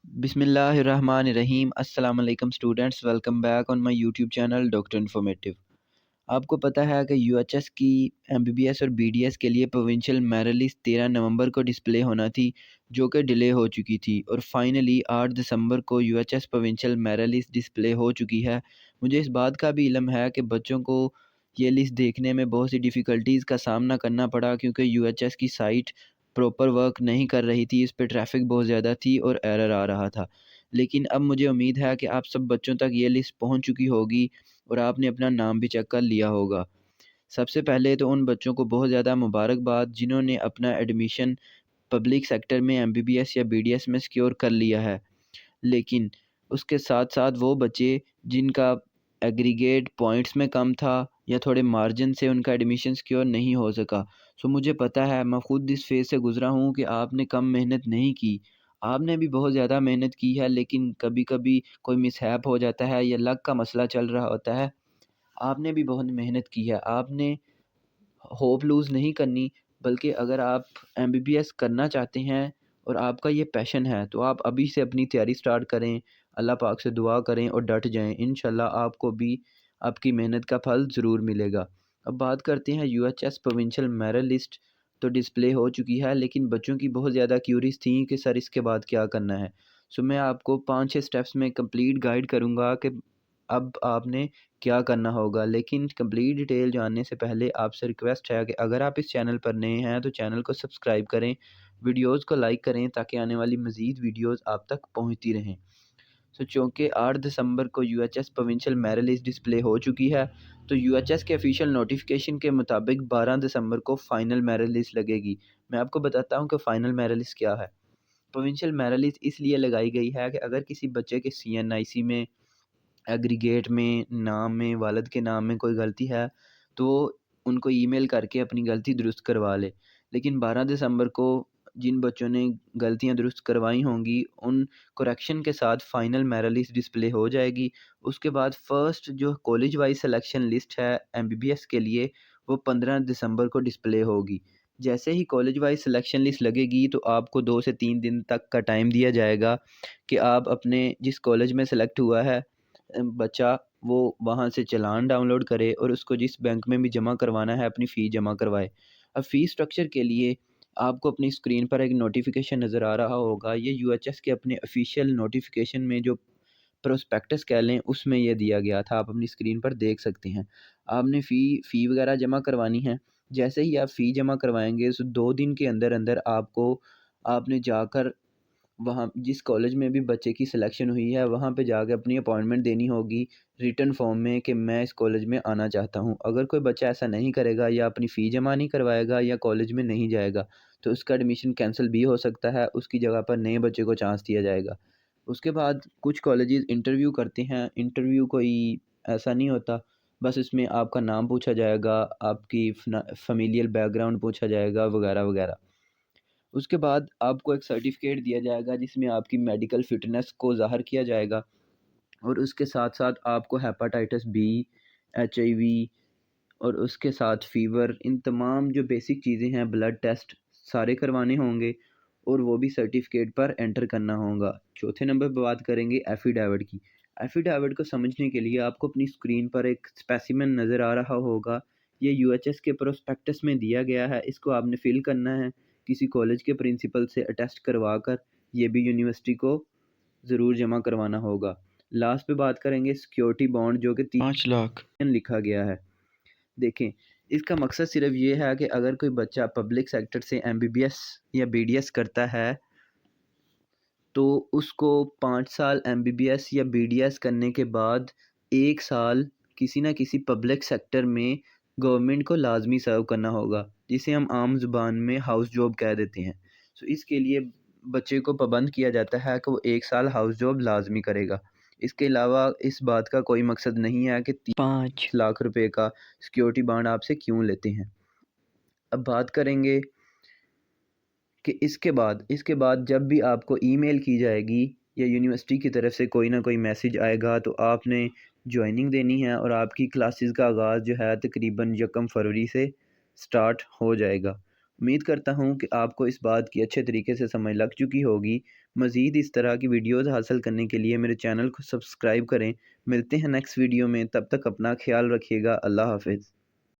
बिस्मिल्लाहिर्रहमानिर्रहीम। अस्सलाम वालेकुम students, welcome back on my YouTube channel doctor informative. आपको पता है कि यूएचएस की एमबीबीएस और बीडीएस के लिए प्रोविंशियल मेरिट लिस्ट 13 नवंबर को डिस्प्ले होना थी, जो कि डिले हो चुकी थी, और फाइनली 8 दिसंबर को UHS provincial merit list display हो चुकी है। मुझे इस बात का भी इल्म है कि बच्चों को ये लिस्ट देखने में बहुत सी डिफ़िकल्टीज़ का सामना करना पड़ा, क्योंकि यूएचएस की साइट प्रॉपर वर्क नहीं कर रही थी, इस पे ट्रैफिक बहुत ज़्यादा थी और एरर आ रहा था। लेकिन अब मुझे उम्मीद है कि आप सब बच्चों तक ये लिस्ट पहुंच चुकी होगी और आपने अपना नाम भी चेक कर लिया होगा। सबसे पहले तो उन बच्चों को बहुत ज़्यादा मुबारकबाद जिन्होंने अपना एडमिशन पब्लिक सेक्टर में एमबीबीएस या बीडीएस में सिक्योर कर लिया है। लेकिन उसके साथ साथ वो बच्चे जिनका एग्रीगेट पॉइंट्स में कम था या थोड़े मार्जिन से उनका एडमिशन सिक्योर नहीं हो सका। सो मुझे पता है, मैं ख़ुद इस फेज़ से गुज़रा हूँ कि आपने कम मेहनत नहीं की, आपने भी बहुत ज़्यादा मेहनत की है, लेकिन कभी कभी कोई मिसहैप हो जाता है या लक का मसला चल रहा होता है। आपने भी बहुत मेहनत की है, आपने होप लूज़ नहीं करनी, बल्कि अगर आप एमबीबीएस करना चाहते हैं और आपका ये पैशन है, तो आप अभी से अपनी तैयारी स्टार्ट करें, अल्लाह पाक से दुआ करें और डट जाएं। इंशाल्लाह आपको भी आपकी मेहनत का फल ज़रूर मिलेगा। अब बात करते हैं यूएचएस प्रोविंशियल मेरिट लिस्ट। तो डिस्प्ले हो चुकी है, लेकिन बच्चों की बहुत ज़्यादा क्यूरीज थी कि सर इसके बाद क्या करना है। सो मैं आपको 5-6 स्टेप्स में कंप्लीट गाइड करूँगा कि अब आपने क्या करना होगा। लेकिन कंप्लीट डिटेल जानने से पहले आपसे रिक्वेस्ट है कि अगर आप इस चैनल पर नए हैं तो चैनल को सब्सक्राइब करें, वीडियोस को लाइक करें, ताकि आने वाली मज़ीद वीडियोस आप तक पहुंचती रहें। सो चूँकि 8 दिसंबर को UHS provincial merit list display हो चुकी है, तो यूएचएस के ऑफिशियल नोटिफिकेशन के मुताबिक 12 दिसंबर को फ़ाइनल मेरिट लिस्ट लगेगी। मैं आपको बताता हूँ कि फ़ाइनल मेरिट लिस्ट क्या है। प्रोविंशियल मेरिट लिस्ट इसलिए लगाई गई है कि अगर किसी बच्चे के सीएनआईसी में, एग्रीगेट में, नाम में, वालिद के नाम में कोई गलती है, तो उनको ईमेल करके अपनी गलती दुरुस्त करवा ले। लेकिन 12 दिसंबर को जिन बच्चों ने गलतियां दुरुस्त करवाई होंगी, उन करेक्शन के साथ फ़ाइनल मेरिट लिस्ट डिस्प्ले हो जाएगी। उसके बाद फ़र्स्ट जो कॉलेज वाइज सिलेक्शन लिस्ट है एमबीबीएस के लिए, वो 15 दिसंबर को डिस्प्ले होगी। जैसे ही कॉलेज वाइज सिलेक्शन लिस्ट लगेगी, तो आपको 2 से 3 दिन तक का टाइम दिया जाएगा कि आप अपने जिस कॉलेज में सेलेक्ट हुआ है बच्चा, वो वहाँ से चालान डाउनलोड करे और उसको जिस बैंक में भी जमा करवाना है अपनी फ़ी जमा करवाए। अब फ़ी स्ट्रक्चर के लिए आपको अपनी स्क्रीन पर एक नोटिफिकेशन नज़र आ रहा होगा। ये यूएचएस के अपने ऑफिशियल नोटिफिकेशन में जो प्रोस्पेक्टस कह लें, उसमें ये दिया गया था, आप अपनी स्क्रीन पर देख सकते हैं। आपने फ़ी वगैरह जमा करवानी है। जैसे ही आप फ़ी जमा करवाएंगे, तो 2 दिन के अंदर अंदर आपने जाकर वहाँ जिस कॉलेज में भी बच्चे की सिलेक्शन हुई है, वहाँ पे जाके अपनी अपॉइंटमेंट देनी होगी रिटन फॉर्म में कि मैं इस कॉलेज में आना चाहता हूँ। अगर कोई बच्चा ऐसा नहीं करेगा या अपनी फ़ी जमा नहीं करवाएगा या कॉलेज में नहीं जाएगा, तो उसका एडमिशन कैंसिल भी हो सकता है, उसकी जगह पर नए बच्चे को चांस दिया जाएगा। उसके बाद कुछ कॉलेजेस इंटरव्यू करते हैं। इंटरव्यू कोई ऐसा नहीं होता, बस इसमें आपका नाम पूछा जाएगा, आपकी फ़ैमिलियल बैकग्राउंड पूछा जाएगा, वगैरह वगैरह। उसके बाद आपको एक सर्टिफिकेट दिया जाएगा जिसमें आपकी मेडिकल फ़िटनेस को ज़ाहिर किया जाएगा, और उसके साथ-साथ आपको हेपेटाइटिस बी, एचआईवी और उसके साथ फ़ीवर, इन तमाम जो बेसिक चीज़ें हैं, ब्लड टेस्ट सारे करवाने होंगे और वो भी सर्टिफिकेट पर एंटर करना होगा। चौथे नंबर पे बात करेंगे एफ़िडेविट की। एफ़िडेविट को समझने के लिए आपको अपनी स्क्रीन पर एक स्पेसिमेन नज़र आ रहा होगा। ये यूएचएस के प्रोस्पेक्टस में दिया गया है, इसको आपने फ़िल करना है किसी कॉलेज के प्रिंसिपल से अटेस्ट करवा कर। ये भी यूनिवर्सिटी को ज़रूर जमा करवाना होगा। लास्ट पे बात करेंगे सिक्योरिटी बॉन्ड, जो कि 5 लाख लिखा गया है। देखें, इसका मकसद सिर्फ ये है कि अगर कोई बच्चा पब्लिक सेक्टर से एमबीबीएस या बीडीएस करता है, तो उसको 5 साल एमबीबीएस या बीडीएस करने के बाद 1 साल किसी न किसी पब्लिक सेक्टर में गवर्नमेंट को लाजमी सर्व करना होगा, जिसे हम आम ज़ुबान में हाउस जॉब कह देते हैं। सो इसके लिए बच्चे को पाबंद किया जाता है कि वो 1 साल हाउस जॉब लाजमी करेगा। इसके अलावा इस बात का कोई मकसद नहीं है कि 5 लाख रुपए का सिक्योरिटी बॉन्ड आपसे क्यों लेते हैं। अब बात करेंगे कि इसके बाद जब भी आपको ईमेल की जाएगी या यूनिवर्सिटी की तरफ से कोई ना कोई मैसेज आएगा, तो आपने ज्वाइनिंग देनी है और आपकी क्लासेस का आगाज़ जो है तकरीबन 1 फरवरी से स्टार्ट हो जाएगा। उम्मीद करता हूँ कि आपको इस बात की अच्छे तरीके से समझ लग चुकी होगी। مزید اس طرح کی ویڈیوز حاصل کرنے کے لیے میرے چینل کو سبسکرائب کریں۔ ملتے ہیں نیکسٹ ویڈیو میں، تب تک اپنا خیال رکھیے گا۔ اللہ حافظ۔